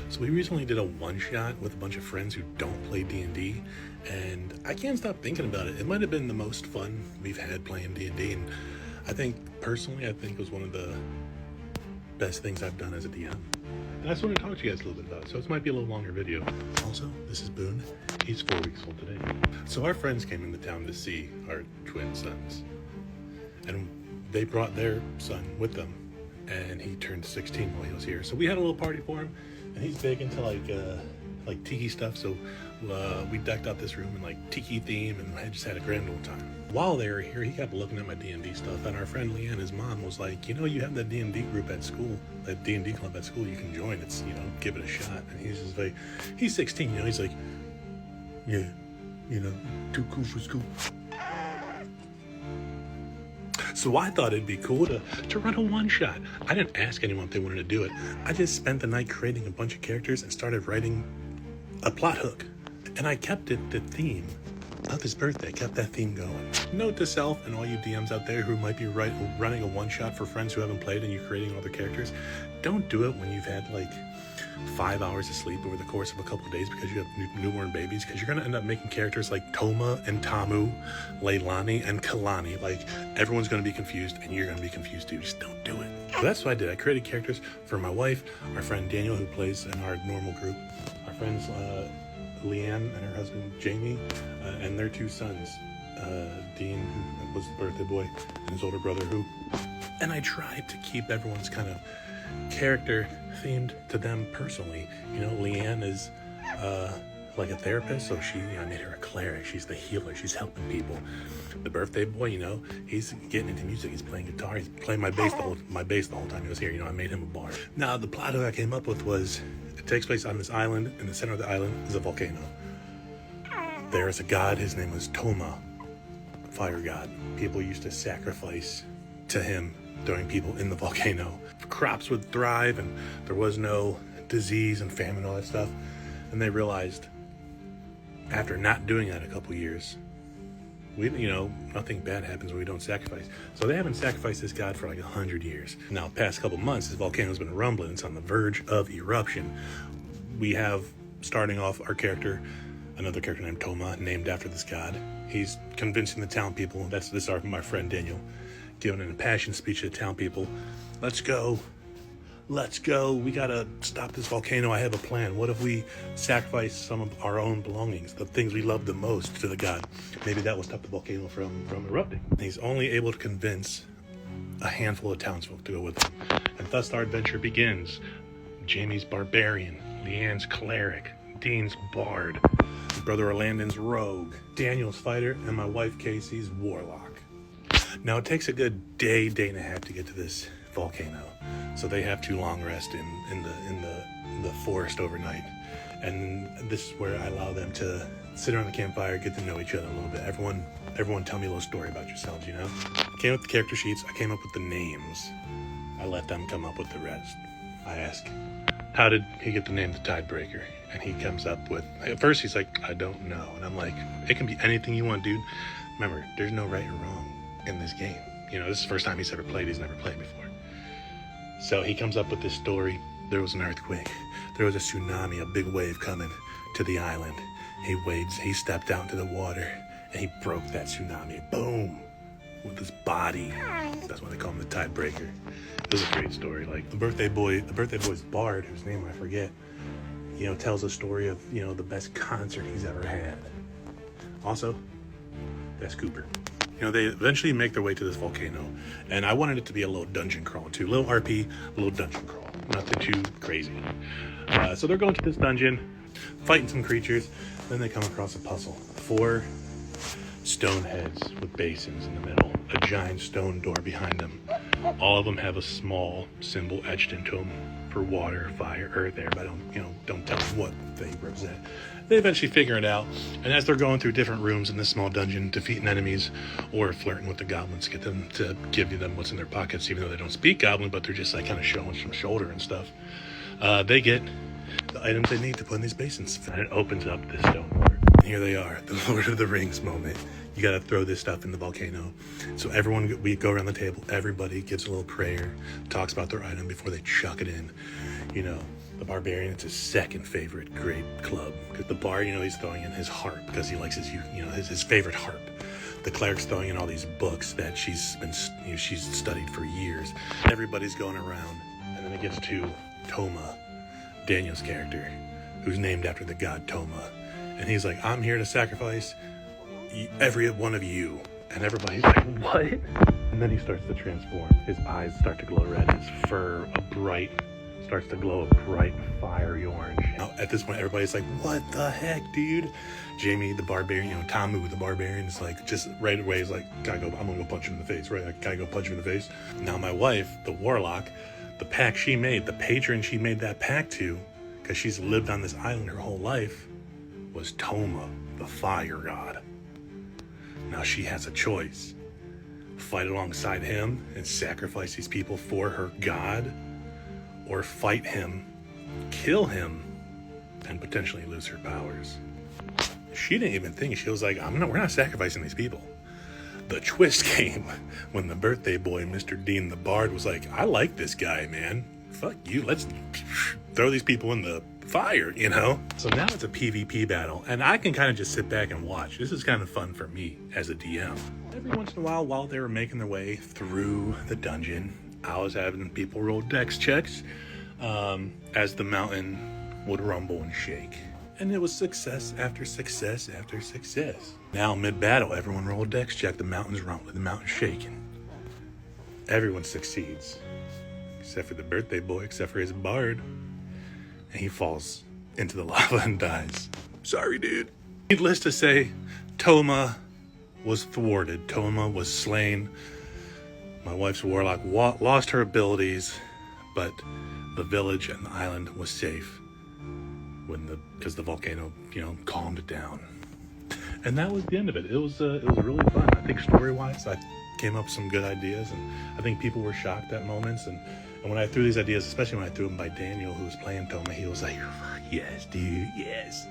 So we recently did a one-shot with a bunch of friends who don't play D&D, and I can't stop thinking about it. It might have been the most fun we've had playing D&D, and I think, personally, it was one of the best things I've done as a DM. And I just want to talk to you guys a little bit about it, so this might be a little longer video. Also, this is Boone. He's 4 weeks old today. So our friends came into town to see our twin sons, and they brought their son with them, and he turned 16 while he was here. So we had a little party for him, and he's big into like tiki stuff. So we decked out this room in like tiki theme, and I just had a grand old time. While they were here, he kept looking at my D&D stuff, and our friend Leanne, his mom, was like, you know, you have that D&D group at school, that D&D club at school, you can join. It's, you know, give it a shot. And he's just like, he's 16, you know, he's like, yeah, you know, too cool for school. So I thought it'd be cool to run a one-shot. I didn't ask anyone if they wanted to do it. I just spent the night creating a bunch of characters and started writing a plot hook. And I kept it the theme of his birthday, kept that theme going. Note to self and all you DMs out there who might be running a one-shot for friends who haven't played and you're creating all their characters, don't do it when you've had like 5 hours of sleep over the course of a couple of days because you have newborn babies, because you're going to end up making characters like Toma and Tamu, Leilani and Kalani. Like, everyone's going to be confused and you're going to be confused too. Just don't do it. So that's what I did. I created characters for my wife, our friend Daniel, who plays in our normal group, our friends Leanne and her husband Jamie, and their 2 sons, Dean, who was the birthday boy, and his older brother, who. And I tried to keep everyone's kind of character themed to them personally. You know, Leanne is like a therapist, so I made her a cleric. She's the healer. She's helping people. The birthday boy, you know, he's getting into music. He's playing guitar. He's playing my bass the whole time he was here. You know, I made him a bard. Now, the plot hook I came up with was, it takes place on this island. In the center of the island is a volcano. There is a god. His name was Toma, fire god. People used to sacrifice to him during people in the volcano. Crops would thrive, and there was no disease and famine and all that stuff. And they realized, after not doing that a couple years, nothing bad happens when we don't sacrifice. So they haven't sacrificed this god for like 100 years. Now, past couple months, this volcano's been rumbling. It's on the verge of eruption. We have, starting off, our character, another character named Toma, named after this god. He's convincing the town people. This is my friend Daniel, giving an impassioned speech to the town people. Let's go. We gotta stop this volcano. I have a plan. What if we sacrifice some of our own belongings, the things we love the most, to the god? Maybe that will stop the volcano from erupting. He's only able to convince a handful of townsfolk to go with him. And thus our adventure begins. Jamie's barbarian, Leanne's cleric, Dean's bard, brother Orlandon's rogue, Daniel's fighter, and my wife Casey's warlock. Now, it takes a good day and a half to get to this volcano, so they have to long rest in the forest overnight. And this is where I allow them to sit around the campfire, get to know each other a little bit. Everyone tell me a little story about yourselves, you know? Came up with the character sheets. I came up with the names. I let them come up with the rest. I ask, how did he get the name the Tidebreaker? And he comes up with, at first he's like, I don't know. And I'm like, it can be anything you want, dude. Remember, there's no right or wrong in this game. You know, this is the first time he's ever played. He's never played before. So he comes up with this story. There was an earthquake. There was a tsunami, a big wave coming to the island. He stepped out into the water, and he broke that tsunami. Boom! With his body. That's why they call him the Tidebreaker. It was a great story. Like, the birthday boy's bard, whose name I forget, you know, tells a story of, you know, the best concert he's ever had. Also, that's Cooper. You know, they eventually make their way to this volcano, and I wanted it to be a little dungeon crawl too. A little RP, a little dungeon crawl. Nothing too crazy. So they're going to this dungeon, fighting some creatures. Then they come across a puzzle. 4 stone heads with basins in the middle. A giant stone door behind them. All of them have a small symbol etched into them for water, fire, earth, air, but don't tell them what they represent. They eventually figure it out, and as they're going through different rooms in this small dungeon, defeating enemies or flirting with the goblins, get them to give them what's in their pockets, even though they don't speak goblin, but they're just like kind of showing some shoulder and stuff. They get the items they need to put in these basins, and it opens up this stone door. And here they are, the Lord of the Rings moment. You gotta throw this stuff in the volcano. So we go around the table, everybody gives a little prayer, talks about their item before they chuck it in. You know, The barbarian, it's his second favorite great club. Because the bard, he's throwing in his harp because he likes his favorite harp. The cleric's throwing in all these books that she's studied for years. Everybody's going around, and then it gets to Toma, Daniel's character, who's named after the god Toma, and he's like, "I'm here to sacrifice every one of you," and everybody's like, "What?" And then he starts to transform. His eyes start to glow red. His fur starts to glow a bright fiery orange. Now, at this point, everybody's like, "What the heck, dude?" Jamie, the barbarian, Tamu, the barbarian, is like, just right away, is like, I'm gonna go punch him in the face, right? Like, gotta go punch him in the face. Now, my wife, the warlock, the pact she made, the patron she made that pact to, because she's lived on this island her whole life, was Toma, the fire god. Now, she has a choice. Fight alongside him and sacrifice these people for her god, or fight him, kill him, and potentially lose her powers. She didn't even think. She was like, we're not sacrificing these people. The twist came when the birthday boy, Mr. Dean the Bard, was like, "I like this guy, man. Fuck you. Let's throw these people in the fire, So now it's a PvP battle, and I can kind of just sit back and watch. This is kind of fun for me as a DM. Every once in a while they were making their way through the dungeon, I was having people roll dex checks as the mountain would rumble and shake. And it was success after success after success. Now, mid-battle, everyone roll a dex check. The mountain's rumbling, the mountain's shaking. Everyone succeeds, except for the birthday boy, except for his bard. And he falls into the lava and dies. Sorry, dude. Needless to say, Toma was thwarted. Toma was slain. My wife's warlock lost her abilities, but the village and the island was safe because the volcano, calmed it down. And that was the end of it. It was really fun. I think story-wise, I came up with some good ideas, and I think people were shocked at moments. And when I threw these ideas, especially when I threw them by Daniel, who was playing Toma, he was like, "Yes, dude, yes."